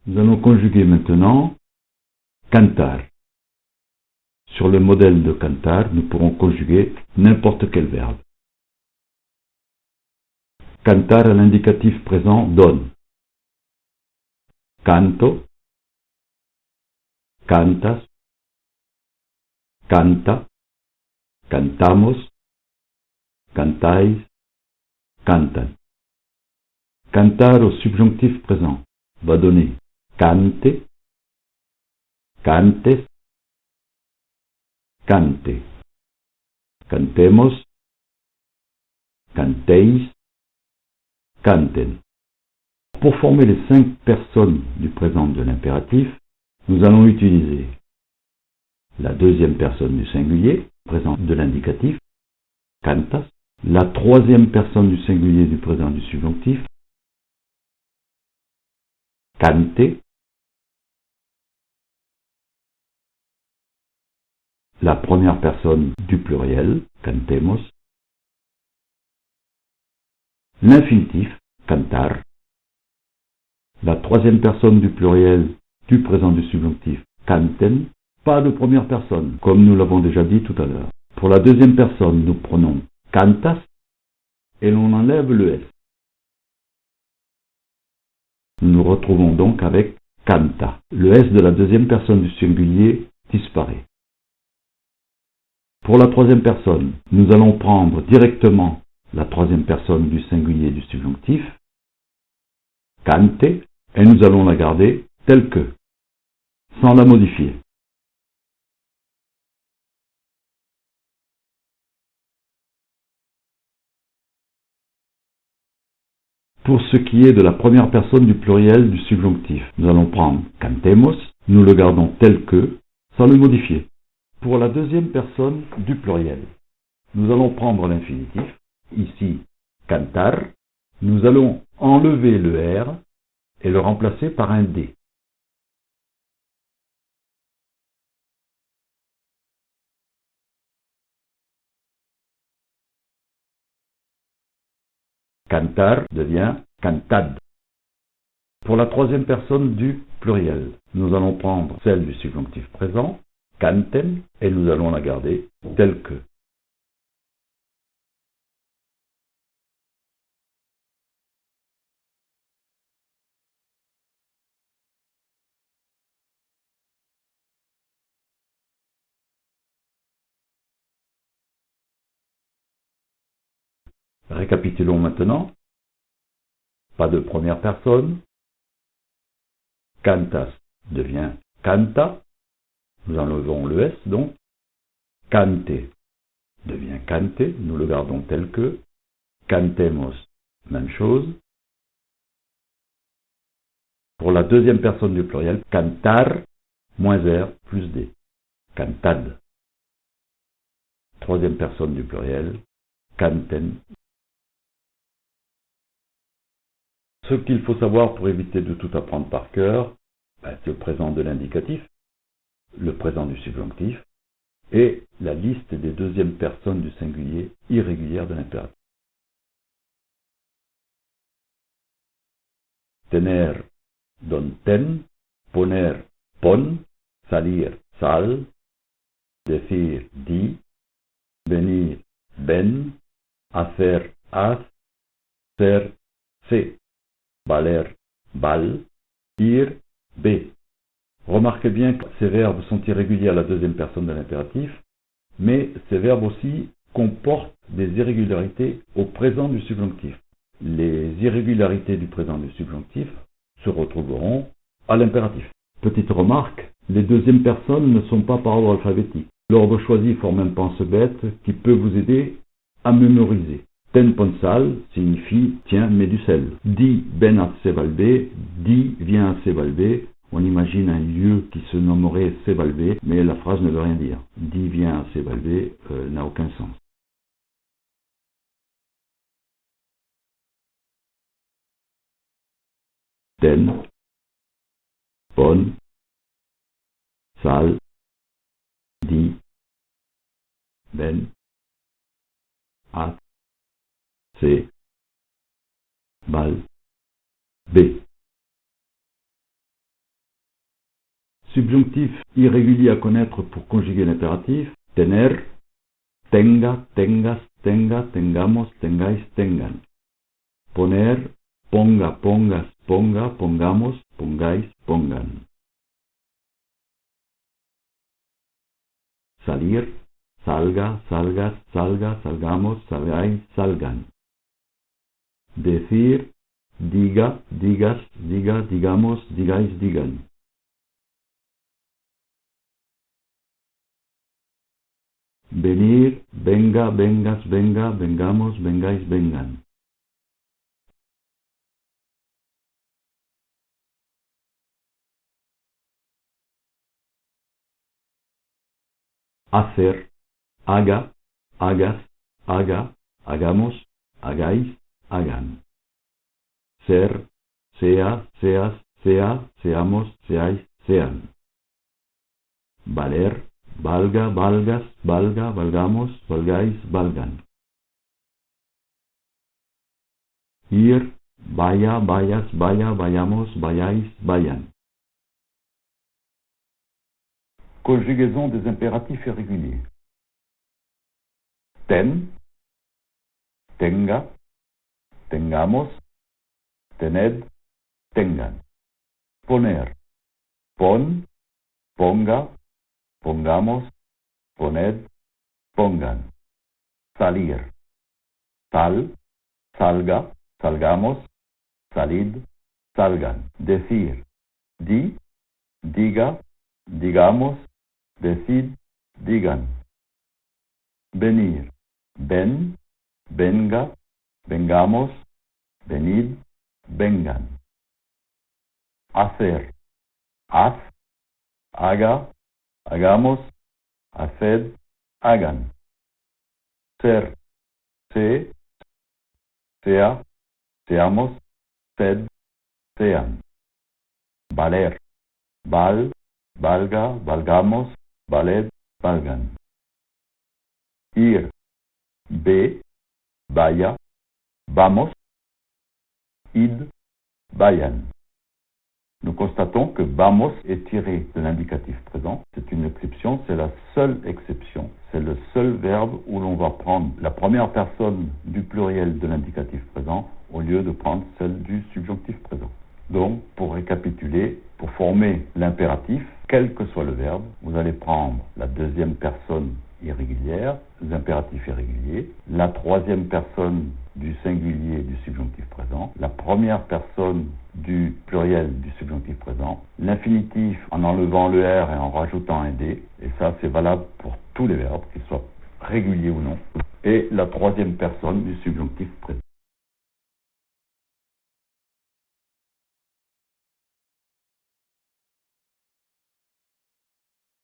Nous allons conjuguer maintenant cantar. Sur le modèle de cantar, nous pourrons conjuguer n'importe quel verbe. Cantar à l'indicatif présent donne. Canto, cantas, canta, cantamos, cantais, cantan. Cantar au subjonctif présent va donner cante, cantes, cante. Cantemos, canteis, canten. Pour former les 5 personnes du présent de l'impératif, nous allons utiliser la deuxième personne du singulier, présent de l'indicatif, cantas, la troisième personne du singulier du présent du subjonctif, cante, la première personne du pluriel, cantemos, l'infinitif, cantar, la troisième personne du pluriel du présent du subjonctif, canten, pas de première personne, comme nous l'avons déjà dit tout à l'heure. Pour la deuxième personne, nous prenons cantas et l'on enlève le S. Nous nous retrouvons donc avec canta. Le S de la deuxième personne du singulier disparaît. Pour la troisième personne, nous allons prendre directement la troisième personne du singulier du subjonctif, cante, et nous allons la garder telle que, sans la modifier. Pour ce qui est de la première personne du pluriel du subjonctif, nous allons prendre cantemos, nous le gardons tel que, sans le modifier. Pour la deuxième personne du pluriel, nous allons prendre l'infinitif, ici cantar, nous allons enlever le R et le remplacer par un D. Cantar devient cantad. Pour la troisième personne du pluriel, nous allons prendre celle du subjonctif présent, canten, et nous allons la garder telle que. Récapitulons maintenant. Pas de première personne. Cantas devient canta. Nous enlevons le S donc. Cante devient cante. Nous le gardons tel que. Cantemos, même chose. Pour la deuxième personne du pluriel, cantar, moins R, plus D. Cantad. Troisième personne du pluriel, canten. Ce qu'il faut savoir pour éviter de tout apprendre par cœur, c'est le présent de l'indicatif, le présent du subjonctif, et la liste des deuxièmes personnes du singulier irrégulière de l'impératif. Tener, don ten, poner, pon, salir, sal, decir, di, venir, ven, hacer, haz, ser, sé, valer, val, ir, be. Remarquez bien que ces verbes sont irréguliers à la deuxième personne de l'impératif, mais ces verbes aussi comportent des irrégularités au présent du subjonctif. Les irrégularités du présent du subjonctif se retrouveront à l'impératif. Petite remarque, les deuxièmes personnes ne sont pas par ordre alphabétique. L'ordre choisi forme un pense-bête qui peut vous aider à mémoriser. Ten ponsal signifie tiens, mets du sel. Di ben a Sevalbe, di vient à Sevalbe. On imagine un lieu qui se nommerait Sevalbe, mais la phrase ne veut rien dire. Di vient à Sevalbe n'a aucun sens. Ten, pon, sal, di, ben, at, se, bal, b. Subjonctif irrégulier à connaître pour conjuguer l'impératif. Tener, tenga, tengas, tenga, tengamos, tengáis, tengan. Poner, ponga, pongas, ponga, pongamos, pongáis, pongan. Salir, salga, salgas, salga, salgamos, salgáis, salgan. Decir, diga, digas, diga, digamos, digáis, digan. Venir, venga, vengas, venga, vengamos, vengáis, vengan. Hacer, haga, hagas, haga, hagamos, hagáis, hagan. Ser, sea, seas, sea, seamos, seáis, sean. Valer, valga, valgas, valga, valgamos, valgáis, valgan. Ir, vaya, vayas, vaya, vayamos, vayáis, vayan. Conjugaison des impératifs irréguliers. Ten, tenga, tengamos, tened, tengan. Poner, pon, ponga, pongamos, poned, pongan. Salir, sal, salga, salgamos, salid, salgan. Decir, di, diga, digamos, decid, digan. Venir, ven, venga, vengamos, venid, vengan. Hacer, haz, haga, hagamos, haced, hagan. Ser, sé, sea, seamos, sed, sean. Valer, val, valga, valgamos, valed, valgan. Ir, ve, vaya, vamos, id, vayan. Nous constatons que vamos est tiré de l'indicatif présent. C'est une exception, c'est la seule exception. C'est le seul verbe où l'on va prendre la première personne du pluriel de l'indicatif présent au lieu de prendre celle du subjonctif présent. Donc, pour récapituler, pour former l'impératif, quel que soit le verbe, vous allez prendre la deuxième personne irrégulière, l'impératif irrégulier, la troisième personne du singulier du subjonctif présent, la première personne du pluriel du subjonctif présent, l'infinitif en enlevant le R et en rajoutant un D, et ça c'est valable pour tous les verbes, qu'ils soient réguliers ou non, et la troisième personne du subjonctif présent.